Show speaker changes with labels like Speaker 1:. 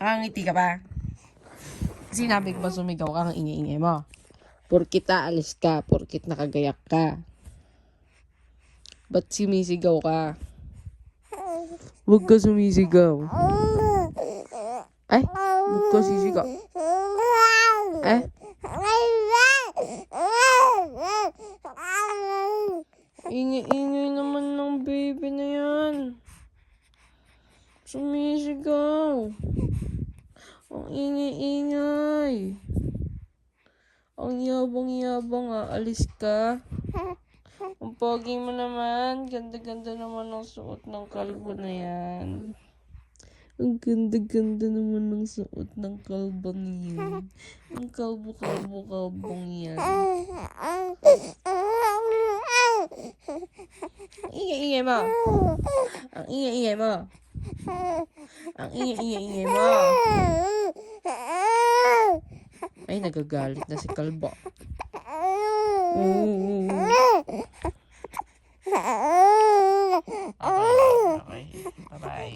Speaker 1: Nakangiti ka ba? Sinabi ko ba sumigaw ka ang ingay-ingay mo? Porkit aalis ka, porkit nakagayak ka. Ba't sumisigaw ka? Huwag ka sumisigaw. Ay, huwag ka sisigaw. Eh? Ingay-ingay naman ng baby na yan. Sumisigaw. Ang ingay-ingay. Ang yabang-yabang, aalis ka. Ang pogi mo naman. Ganda-ganda naman ang suot ng kalbo na yan. Ang ganda-ganda naman ng suot ng kalbo niyan. Ang kalbo-kalbo-kalbong yan. Ang ingay-ingay mo. Ang ingay-ingay mo. Ang ingay-ingay mo. Ay, nagagalit na si kalbo. Okay. Bye-bye.